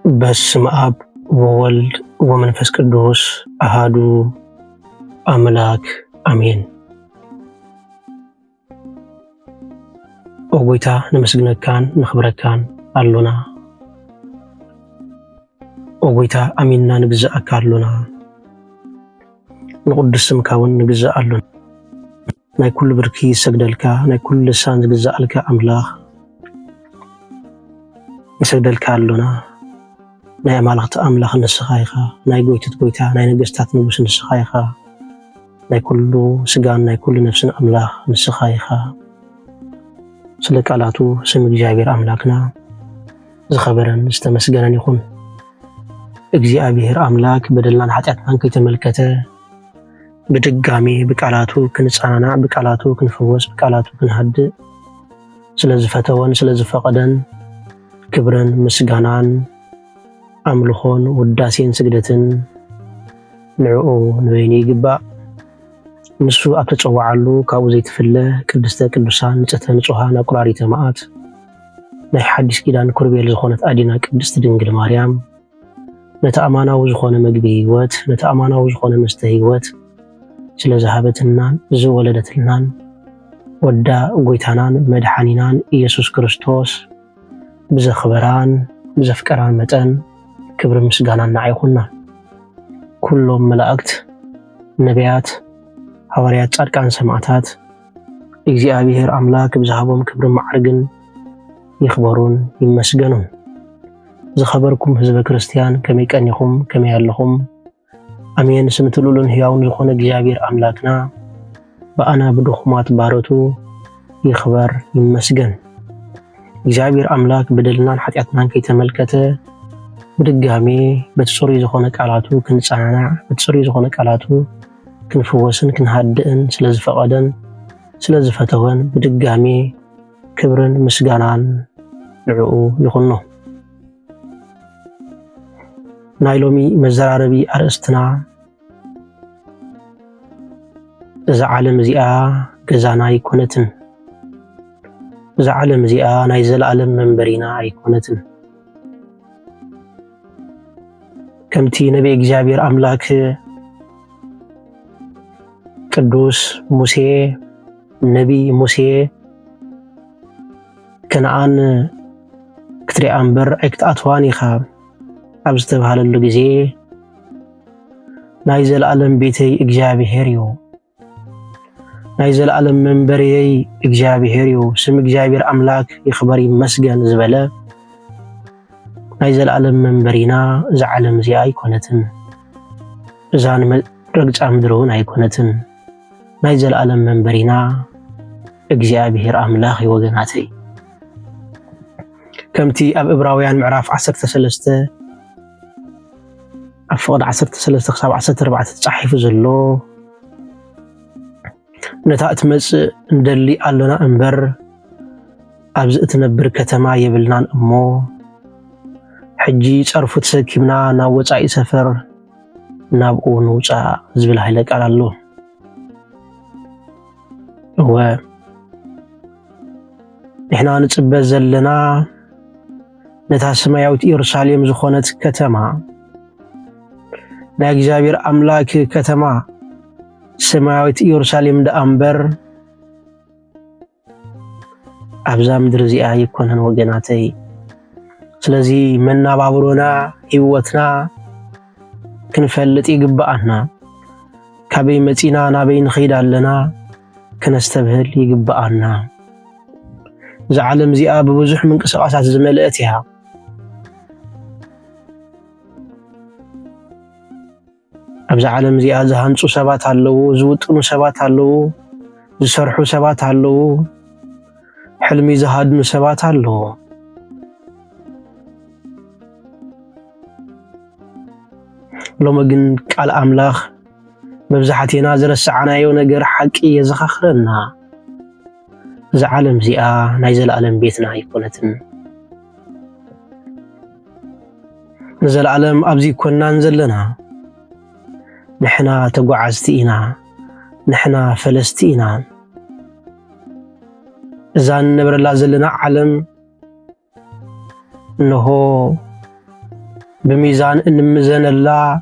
በስመ አብ ወወልድ ወመንፈስ ቅዱስ አሃዱ አምላክ አሜን። ኦጎይታ ነመስግነካን ንኽብረካን አሎና ኦጎይታ አሚንና ንግዛእካ አሎና ንቅዱስ ስምካ እውን ንግዛእ አሎና ናይ ኩሉ ብርኪ ሰግደልካ ናይ ኩሉ ልሳን ዝግዛእልካ አምላኽ ንሰግደልካ አሎና ናይ አማልኽቲ አምላኽ ንስኻ ኢኻ ናይ ጎይትት ጎይታ ናይ ነገስታት ንጉስ ንስኻ ኢኻ ናይ ኩሉ ስጋን ናይ ኩሉ ነፍስን አምላኽ ንስኻ ኢኻ ስለ ቃላቱ ስም እግዚአብሔር አምላክና ዝኸበረን ዝተመስገነን ይኹን። እግዚአብሔር አምላክ በደልናን ኃጢአትናን ከይተመልከተ በድጋሚ በቃላቱ ክንጻናና በቃላቱ ክንፈወስ በቃላቱ ክንሃድእ ስለዝፈተወን ስለዝፈቀደን ክብረን ምስጋናን አምልኾን ውዳሴን ስግደትን ንዕኡ ንበይኒ ይግባእ። ንሱ ኣብ ተፀዋዓሉ ካብኡ ዘይትፍለ ቅድስተ ቅዱሳን ንጽሕተ ንጹሃን አቁራሪተ መዓት ናይ ሓዲስ ኪዳን ኩርቤል ዝኾነት አዲና ቅድስት ድንግል ማርያም ነቲ አማናዊ ዝኾነ መግቢ ህይወት ነቲ አማናዊ ዝኾነ መስተ ህይወት ስለዝሃበትናን ዝወለደትልናን ወዳ ጎይታናን መድሓኒናን ኢየሱስ ክርስቶስ ብዘኽበራን ብዘፍቀራን መጠን ክብሪ ምስጋና ንዓይኹና። ኩሎም መላእክት ነቢያት ሐዋርያት ጻድቃን ሰማዕታት እግዚአብሔር አምላክ ብዝሃቦም ክብሪ ማዕርግን ይኽበሩን ይመስገኑን። ዝኸበርኩም ህዝበ ክርስቲያን ከመይ ቀኒኹም ከመይ ኣለኹም? አሜን። ስም ትሉሉን ሕያውን ዝኾነ እግዚአብሔር አምላክና በአና ብድኹማት ባሮቱ ይኽበር ይመስገን። እግዚአብሔር አምላክ በደልናን ኃጢአትናን ከይተመልከተ በድጋሚ በትጽሪ ዝኾነ ቃላቱ ክንጻናና በትጽሪ ዝኾነ ቃላቱ ክንፍወስን ክንሃድእን ስለዝፈቀደን ስለዝፈተወን በድጋሚ ክብርን ምስጋናን ንዕኡ ይኹኖ። ናይ ሎሚ መዘራረቢ አርእስትና እዛ ዓለም እዚኣ ገዛና ኣይኮነትን፣ እዛ ዓለም እዚኣ ናይ ዘለዓለም መንበሪና ኣይኮነትን። ከምቲ ነቢይ እግዚአብሔር አምላክ ቅዱስ ሙሴ ነቢይ ሙሴ ከነዓን ክትሪኣ እምበር ኣይክትኣትዋን ኢኻ ኣብ ዝተባሃለሉ ጊዜ ናይ ዘለዓለም ቤተይ እግዚአብሔር እዩ፣ ናይ ዘለዓለም መንበሪየይ እግዚአብሔር እዩ፣ ስም እግዚአብሔር አምላክ ይኽበር ይመስገን ዝበለ ናይ ዘለዓለም መንበሪና እዛ ዓለም እዚኣ ኣይኮነትን፣ እዛ ረግፃ ምድሪ እውን ኣይኮነትን። ናይ ዘለዓለም መንበሪና እግዚአብሔር አምላኽ ወገናተይ ከምቲ ኣብ ዕብራውያን ምዕራፍ 13 ኣብ ፍቕዲ 13 ክሳብ 14 ተጻሒፉ ዘሎ ነታ እትመጽእ እንደሊ ኣሎና እምበር ኣብዚ እትነብር ከተማ የብልናን እሞ ሕጂ ጸርፉ ተሰኪምና ናብ ወጻኢ ሰፈር ናብኡ ንውፃእ ዝብል ኃይለ ቃል ኣሎ። እወ ንሕና ንጽበ ዘለና ነታ ሰማያዊት ኢየሩሳሌም ዝኾነት ከተማ ናይ እግዚአብሔር አምላክ ከተማ ሰማያዊት ኢየሩሳሌም ደኣ እምበር ኣብዛ ምድሪ እዚኣ ይኮነን ወገናተይ። ስለዚ መናባብሮና ህይወትና ክንፈልጥ ይግባአና። ካበይ መጺና ናበይ ንኸይድ ኣለና ክነስተብህል ይግባአና። እዛ ዓለም እዚኣ ብብዙሕ ምንቅስቃሳት ዝመልአት እያ። ኣብዛ ዓለም እዚኣ ዝሃንጹ ሰባት ኣለዉ፣ ዝውጥኑ ሰባት ኣለዉ፣ ዝሰርሑ ሰባት ኣለዉ፣ ሕልሚ ዝሃድኑ ሰባት ኣለዉ። ሎሚ ግን ቃል አምላኽ መብዛሕቴና ዝረስዓናዮ ነገር ሓቂ የዘኻኽረና። እዛ ዓለም እዚኣ ናይ ዘለዓለም ቤትና ኣይኮነትን። ንዘለዓለም ኣብዚ ኮናን ዘለና ንሕና ተጓዓዝቲ ኢና፣ ንሕና ፈለስቲ ኢና። እዛ ንነብረላ ዘለና ዓለም እንሆ بميزان انمزن الله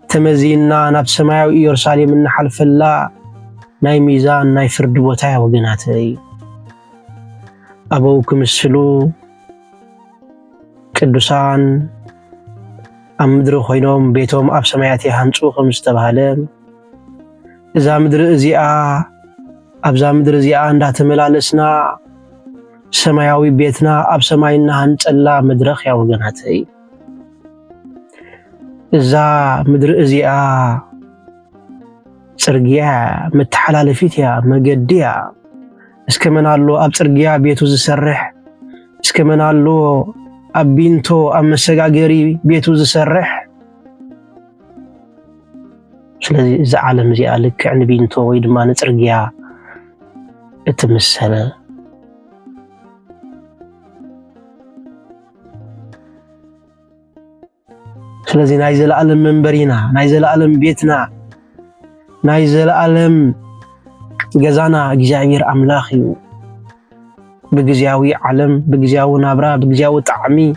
تمزينا ناب سماوي إيرساليم نحلف الله ناي ميزان ناي فرد بوتايا وقناتي أبوكم السلو ቅዱሳን أمدر خوينهم بيتهم أب سماياتي هانسو خمس تبهالم إذا مدر إزياء أبزا مدر إزياء عندها تملالسنا سماياوي بيتنا أب سماينا هانس الله مدرخ يا وقناتي إذا مدر إزياء سرقيا متحلال فيتيا مقديا اسكمن الله أب سرقيا بيتو زسرح اسكمن الله أبينتو أم سجاجري بيتو زسرح سلذي إذا عالم زي قالك عن بينتو ويد ما نترجع اتمسها سلذي نايزل عالم منبرينا نايزل عالم بيتنا نايزل عالم جزانا جزائر أملاخي بجزاوي علم بجزاو نابرا بجزاو طعمي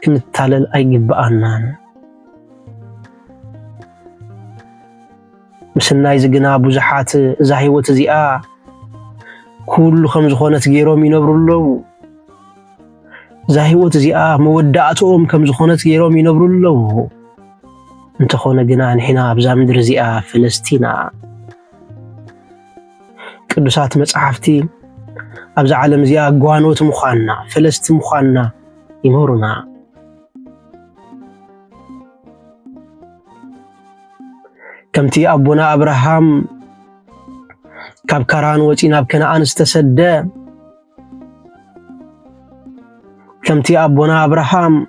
كنتالل أيقبأنا مسنا يزقنا بوزحات زاهيوة زياء كل خمس خونة غيروم ينبرلو زاهيوة زياء مودعتهم كمز خونة غيروم ينبرلو انت خونة قنان حنا بزا مدر زياء فلسطينا قدسات مصحفتي أبز عالم زيا قوانوت مخانا فلسط مخانا يمورنا كمتي أبونا أبراهام كاب كران وجينا بكنعان استسد كمتي أبونا أبراهام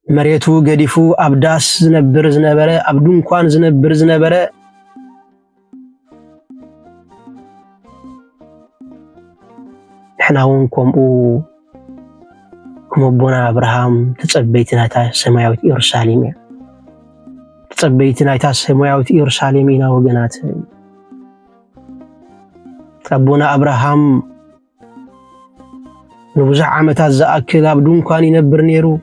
مريتو قديفو أبداس زنبر زنبرة أبدون كوان زنبر زنبرة إحنا هونكم كم أبونا أبراهام تتصبيتنا تا سماوية إيرساليم تتصبيتنا تا سماوية إيرساليم وقنات أبونا أبراهام نبزع عمتات زأكل أبدون كان ينبر نيرو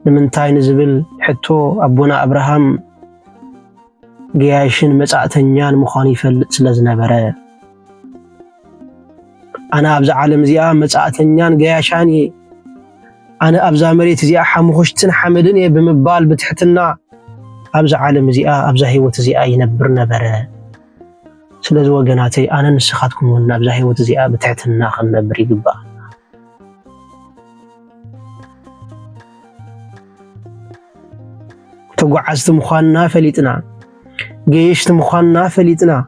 نمنتاي نزبل حتو أبونا أبراهام قياشن مساعتنيان مخانيفة سلزنبرة أنا أبزا عالم زياء مساعتنيان قياشاني أنا أبزا مريت زياء حمخشتن حمدني بمبال بتحتنا أبزا عالم زياء أبزا هيوت زياء ينبر نبرة سلزوا قناتي أنا نسخاتكم وانا أبزا هيوت زياء بتحتنا خل نبري قبا تقعزت مخاننا فليتنا قيشت مخاننا فليتنا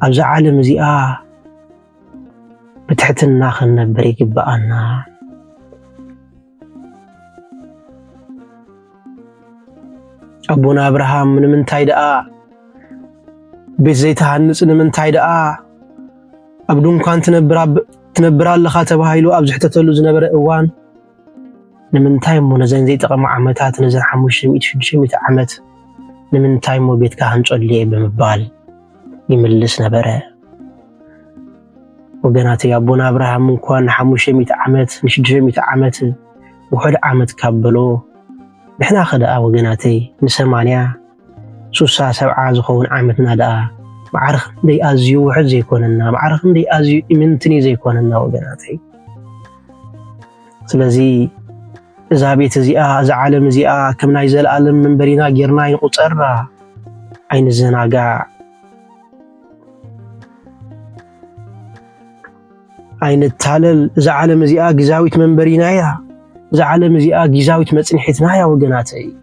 أبزا عالم زياء بتحتنا خل نبري قبا أبونا أبراهام من تايدا بيت زيت هانس من تايدا أبدون كان تنبرا لخاتبها هيلو أبزحت تلو زنبر إوان من تايم ونزين زيت قمع عمتات نزل حموش ميت شميت عمت من تايم وبيت كهان تقولي بمبال يملس نبره وقناتي أبونا أبراهام من كوان حموش ميت عمت نشد ميت عمت وحد عمت كابلو نحنا خدأ وقناتي نسمانيا سوسا سبعة زخون عامتنا دا معرخ دي أزيو وحد زي كوننا معرخ دي أزيو إمنتني زي كوننا وقناتي سلازي إذا بيت زيئة إذا عالم زيئة كم نايزل عالم من برينا جيرنا يقصر عين الزناقع عين التالل إذا عالم زيئة قزاويت من برينا زعلم زياء جزاويت مصنحتنا يا وقناتي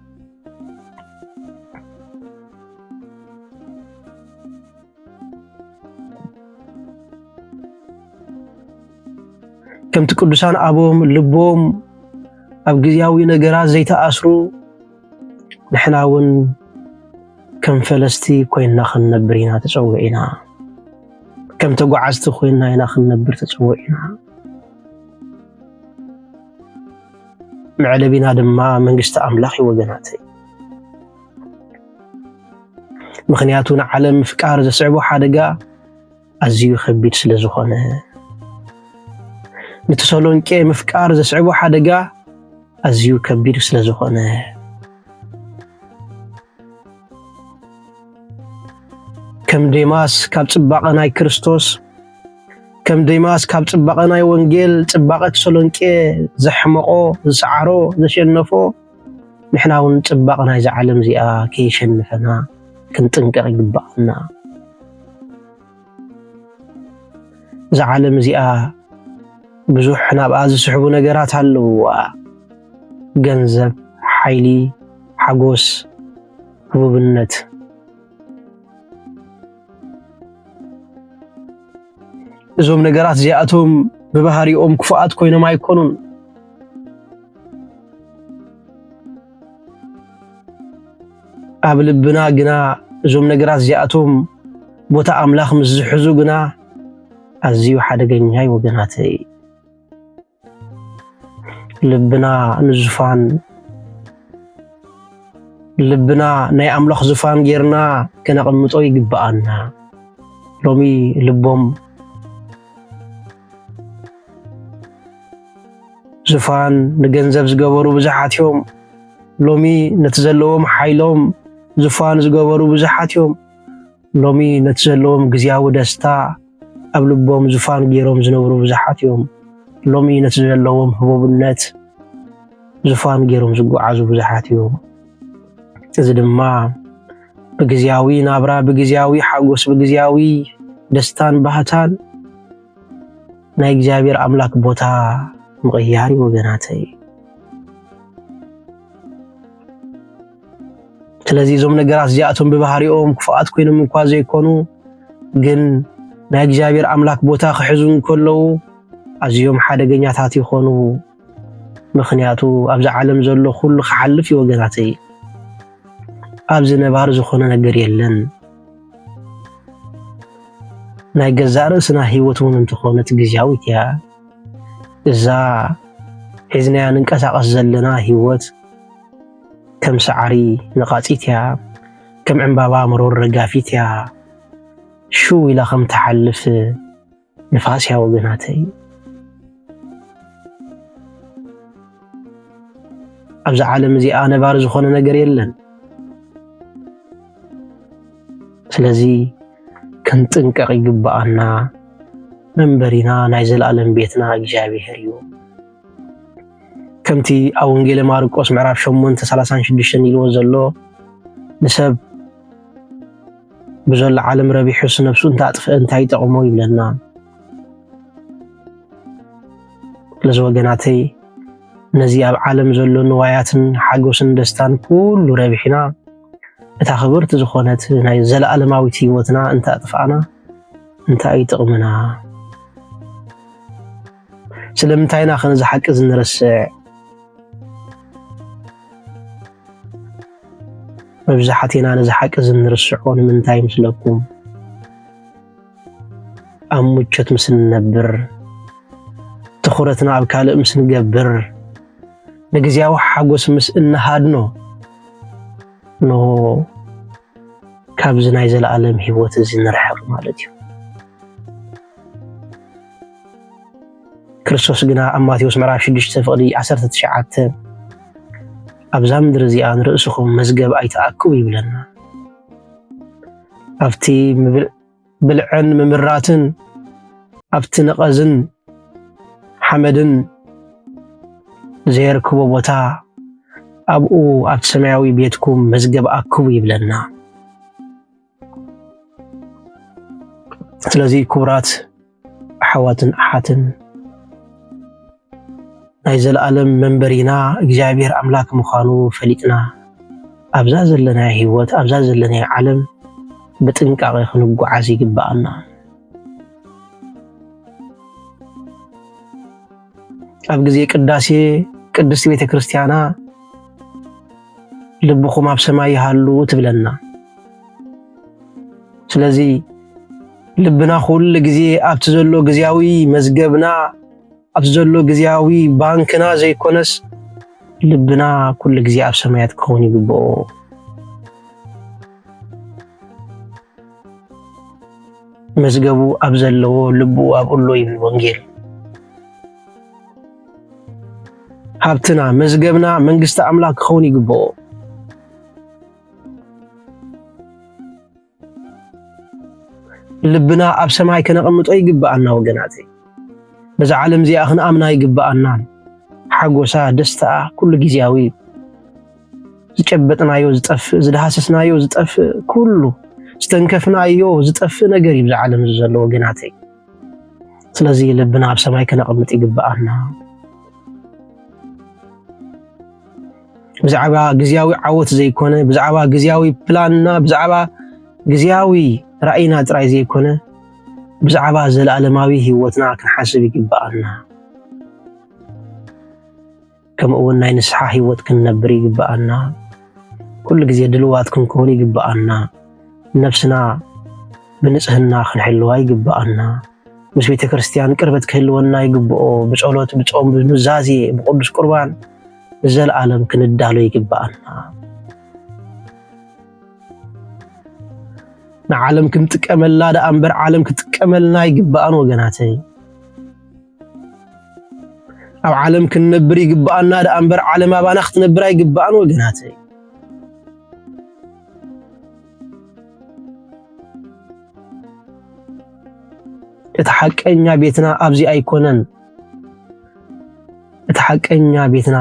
كم تقدسان أبوهم لبوم أب جزاوي نجرات زيت أسرو نحناون كم فلسطي كوين نخن نبرينا تسوينا كم تقعزت خوينا نخن نبر تسوينا معلبين هذا ما منقشت أملاخي وقناتي مخنياتون علم فكار إذا صعبوا حادقا أزيو خبيت سلزخونه نتسولون كي مفكار إذا صعبوا حادقا أزيو كبير سلازخونه كم ديماس كاب صباقة ناي كريستوس كم ديماس كاب صباقة ناي ونجيل صباقة تسالونيكي زحمقو زسعرو زشنفو نحنا ون صباقة ناي زعلم زيا كيشنفنا كنطنقق يغبانا زعلم زيا ብዙሕ ናብ ኣዝ ዝስሕቡ ነገራት ኣለዎ ገንዘብ ሓይሊ ሓጎስ ህቡብነት እዞም ነገራት እዚኣቶም ብባህሪኦም ክፉኣት ኮይኖም ኣይኮኑን ኣብ ልብና ግና እዞም ነገራት እዚኣቶም ቦታ ኣምላኽ ምስ ዝሕዙ ግና ኣዝዩ ሓደገኛ ወገናተይ ልብና ንዙፋን ልብና ናይ ኣምላኽ ዙፋን ጌርና ከነቕምጦ ይግባአና ሎሚ ልቦም ዙፋን ንገንዘብ ዝገበሩ ብዙሓት እዮም ሎሚ ነቲ ዘለዎም ሓይሎም ዙፋን ዝገበሩ ብዙሓት እዮም ሎሚ ነቲ ዘለዎም ግዝያዊ ደስታ ኣብ ልቦም ዙፋን ጌሮም ዝነብሩ ብዙሓት እዮም ሎሚ ነቲ ዘለዎም ህቡብነት ዙፋን ጌሮም ዝጓዓዙ ብዙሓት እዮም እዚ ድማ ብግዝያዊ ናብራ ብግዝያዊ ሓጎስ ብግዝያዊ ደስታን ባህታን ናይ እግዚአብሔር ኣምላክ ቦታ ምቕያር ወገናተይ ስለዚህ እዞም ነገራት እዚኣቶም ብባህሪኦም ክፉኣት ኮይኖም እንኳ ዘይኮኑ ግን ናይ እግዚአብሔር ኣምላክ ቦታ ክሕዙ እንከለዉ ኣዝዮም ሓደገኛታት ይኾኑ ምኽንያቱ ኣብዚ ዓለም ዘሎ ኩሉ ክሓልፍ ወገናተይ ኣብዚ ነባር ዝኾነ ነገር የለን ናይ ገዛእ ርእስና ህይወት እውን እንትኾነት ግዝያዊት እያ እዛ ሒዝናያ ንንቀሳቐስ ዘለና ህይወት ከም ሳዕሪ ነቓፂት እያ ከም ዕምባባ መሮር ረጋፊት እያ ሽው ኢላ ከም ትሓልፍ ንፋስ እያ ወገናተይ ኣብዚ ዓለም እዚኣ ነባር ዝኾነ ነገር የለን ስለዚ ክንጥንቀቕ ይግባአና መንበሪና ናይ ዘለኣለም ቤትና እግዚአብሔር እዩ ከምቲ ኣብ ወንጌል ማርቆስ ምዕራፍ 8:36 ኢልዎ ዘሎ ንሰብ ብዘሎ ዓለም ረቢሑስ ነፍሱ እንታጥፍእ እንታይ ይጠቕሞ ይብለና ለዚ ወገናተይ ነዚ ኣብ ዓለም ዘሎ ንዋያትን ሓጎስን ደስታን ኩሉ ረቢሕና እታ ክብርቲ ዝኾነት ናይ ዘለኣለማዊት ህይወትና እንታጥፍኣና እንታይ ይጠቕመና ስለምንታይና ከነዚ ሓቂ ዝንርስዕ መብዛሕትና ነዚ ሓቂ ዝንርስዖ ንምንታይ ምስለኩም ኣብ ሙቾት ምስ ንነብር ትኹረትና ኣብ ካልእ ምስ ንገብር ንግዚያዊ ሓጎስ ምስ እንሃድኖ ኖ ካብዚ ናይ ዘለኣለም ህይወት እዚ ንርሕቕ ማለት እዩ ክርስቶስ ግና ኣብ ማቴዎስ ምዕራፍ 6:19 ኣብዛ ምድሪ እዚኣ ንርእስኹም መዝገብ ኣይተኣክቡ ይብለና ኣብቲ ብልዕን ምምራትን ኣብቲ ነቐዝን ሓመድን ዘይርክቦ ቦታ ኣብኡ ኣብቲ ሰማያዊ ቤትኩም መዝገብ ኣክቡ ይብለና ስለዚ ክቡራት ኣሕዋትን ኣሓትን ናይ ዘለኣለም መንበሪና እግዚአብሔር ኣምላክ ምዃኑ ፈሊጥና ኣብዛ ዘለና ህይወት ኣብዛ ዘለና ዓለም ብጥንቃቄ ክንጓዓዝ ይግባአና ኣብ ግዜ ቅዳሴ ቅድስት ቤተ ክርስቲያና ልብኹም ኣብ ሰማይ ይሃሉ ትብለና ስለዚ ልብና ኩሉ ግዜ ኣብቲ ዘሎ ግዝያዊ መዝገብና ኣብቲ ዘሎ ግዝያዊ ባንክና ዘይኮነስ ልብና ኩሉ ግዜ ኣብ ሰማያት ክኸውን ይግብኦ መዝገቡ ኣብ ዘለዎ ልቡ ኣብኡ ኣሎ ይብል ወንጌል ሃብትና መዝገብና መንግስቲ ኣምላክ ክኸውን ይግብኦ። ልብና ኣብ ሰማይ ከነቐምጦ ይግብኣና ወገናተይ። በዛ ዓለም እዚኣ ክንኣምና ይግብኣና። ሓጎሳ ደስታኣ ኩሉ ግዝያዊ ዝጨበጥናዮ ዝጠፍእ ዝደሃሰስናዮ ዝጠፍእ ኩሉ ዝተንከፍናዮ ዝጠፍእ ነገር እዩ በዛ ዓለም ዘሎ ወገናተይ። ስለዚ ልብና ኣብ ሰማይ ከነቐምጥ ይግብኣና። ብዛዕባ ግዝያዊ ዓወት ዘይኮነ ብዛዕባ ግዝያዊ ፕላንና ብዛዕባ ግዝያዊ ራእይና ጥራይ ዘይኮነ ብዛዕባ ዘለኣለማዊ ህይወትና ክንሓስብ ይግብኣና። ከምኡውን ናይ ንስሓ ህይወት ክንነብር ይግብኣና። ኩሉ ግዜ ድልዋት ክንከውን ይግብኣና። ነፍስና ብንጽህና ክንሕልዋ ይግብኣና። ምስ ቤተ ክርስቲያን ቅርበት ክህልወና ይግብኦ። ብጸሎት ብጾም ብኑዛዜ ብቅዱስ ቁርባን ዘለዓለም ክንዳሎ ይግብኣና። ንዓለም ክንጥቀመላ ዳ እምበር ዓለም ክትጥቀመልና ይግብኣን ወገናተይ። ኣብ ዓለም ክንነብር ይግብኣና ዳ እምበር ዓለም ኣባና ክትነብር ይግብኣን ወገናተይ። እቲ ሓቀኛ ቤትና ኣብዚ ኣይኮነን። እቲ ሓቀኛ ቤትና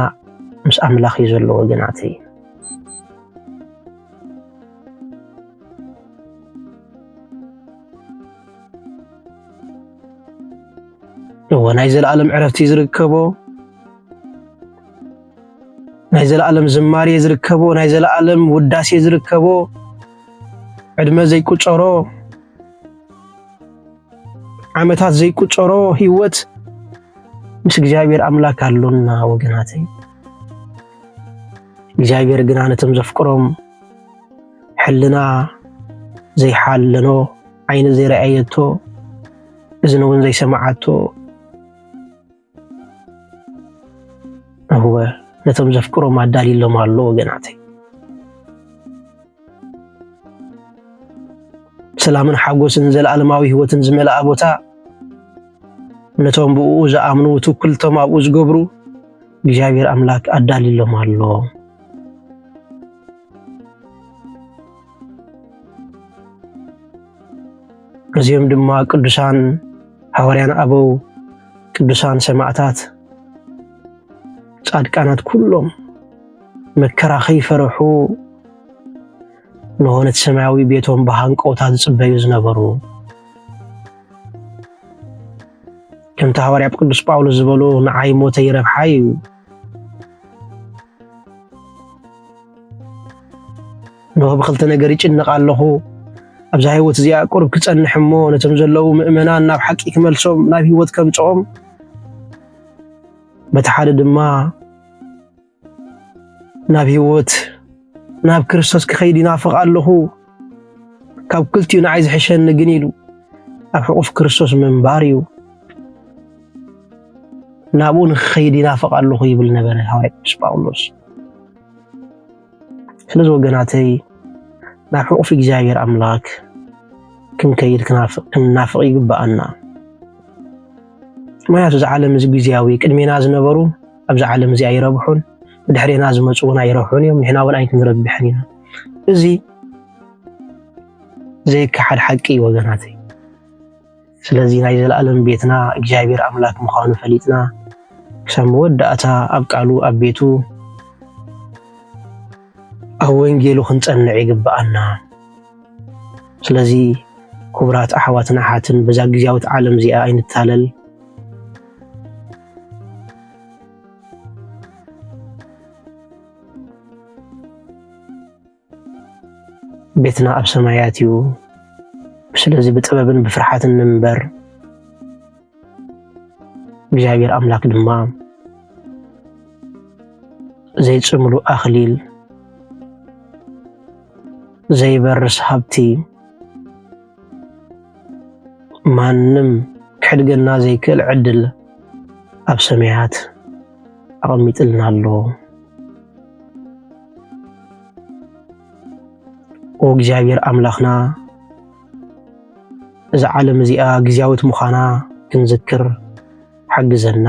ምስ ኣምላኽ እዩ ዘሎ ወገናተይ። ናይ ዘለዓለም ዕረፍቲ ዝርከቦ ናይ ዘለዓለም ዝማሬ ዝርከቦ ናይ ዘለዓለም ውዳሴ ዝርከቦ ዕድመ ዘይቁፀሮ ዓመታት ዘይቁፀሮ ህይወት ምስ እግዚአብሔር ኣምላክ ኣሎና ወገናተይ። እግዚአብሔር ግና ነቶም ዘፍቅሮም ሕልና ዘይሓለኖ ዓይኒ ዘይረኣየቶ እዝነ እውን ዘይሰማዓቶ هو ነቶም ዘፍቅሮም ኣዳሊሎም ኣሎ ወገናተይ። ሰላምን ሓጎስን ዘለዓለማዊ ህይወትን ዝመልኣ ቦታ ነቶም ብኡ ዝኣምኑ ትኩልቶም ኣብኡ ዝገብሩ እግዚአብሔር ኣምላክ ኣዳሊሎም ኣሎ። እዚኦም ድማ ቅዱሳን ሐዋርያን ኣበው ቅዱሳን ሰማዕታት ጻድቃናት ኩሎም መከራ ከይፈርሑ ንሆነት ሰማያዊ ቤቶም በሃንቆታ ዝጽበዩ ዝነበሩ ከምቲ ሐዋርያ ቅዱስ ጳውሎስ ዝበሎ ንዓይ ሞተይ ረብሓይ እዩ። ንሆ ብክልተ ነገር ይጭነቕ ኣለኹ ኣብዛ ህይወት እዚኣ ቁርብ ክጸንሕ እሞ ነቶም ዘለዉ ምእመናን ናብ ሓቂ ክመልሶም ናብ ህይወት ከምጽኦም በቲ ሓደ ድማ ናብ ህይወት ናብ ክርስቶስ ክኸይድ ይናፍቕ ኣለኹ። ካብ ክልቲኡ ንዓይ ዝሕሸኒ ግን ኢሉ ኣብ ሕቑፍ ክርስቶስ ምንባር እዩ ናብኡ ንክኸይድ ይናፍቕ ኣለኹ ይብል ነበረ ሐዋርያ ቅዱስ ጳውሎስ። ስለዚ ወገናተይ ናብ ሕቑፍ እግዚአብሔር ኣምላክ ክንከይድ ክንናፍቕ ይግብኣና። ምክንያቱ እዚ ዓለም እዚ ግዝያዊ ቅድሜና ዝነበሩ ኣብዚ ዓለም እዚ ኣይረብሑን ድሕሪና ዝመፁ እውን ኣይረብሑን እዮም። ንሕና እውን ኣይክንረብሕን ኢና። እዚ ዘይከሓድ ሓቂ ወገናተይ። ስለዚ ናይ ዘለዓለም ቤትና እግዚአብሔር ኣምላክ ምዃኑ ፈሊጥና ክሳብ መወዳእታ ኣብ ቃሉ ኣብ ቤቱ ኣብ ወንጌሉ ክንጸንዕ ይግብኣና። ስለዚ ክቡራት ኣሕዋትን ኣሓትን በዛ ግዝያዊት ዓለም እዚኣ ኣይንታለል። ቤትና ኣብ ሰማያት እዩ። ስለዚ ብጥበብን ብፍርሓትን ንምንበር እግዚአብሔር ኣምላክ ድማ ዘይጽምሉ ኣኽሊል ዘይበርስ ሃብቲ ማንም ክሕድገና ዘይክእል ዕድል ኣብ ሰማያት ኣቐሚጥልና ኣሎ። ኦ እግዚአብሔር ኣምላኽና እዛ ዓለም እዚኣ ግዝያዊት ምዃና ክንዝክር ሓግዘና።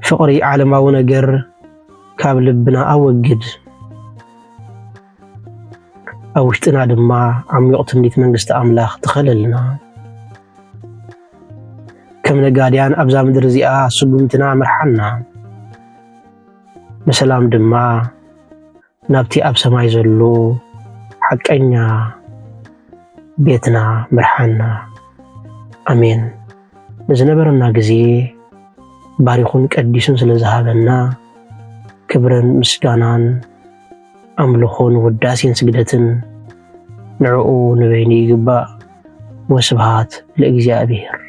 ፍቕሪ ዓለማዊ ነገር ካብ ልብና ኣወግድ ኣብ ውሽጥና ድማ ዓሚቕ ትምኒት መንግስቲ ኣምላኽ ትኸለልና ከም ነጋድያን ኣብዛ ምድሪ እዚኣ ስጉምትና ምርሓና ብሰላም ድማ ናብቲ ኣብ ሰማይ ዘሎ ሓቀኛ ቤትና ምርሓና ኣሜን። ንዝነበረና ግዜ ባሪኹን ቀዲሱን ስለ ዝሃበና ክብርን ምስጋናን ኣምልኾን ውዳሴን ስግደትን ንዕኡ ንበይኒ ይግባእ። ወስብሃት ለእግዚአብሔር።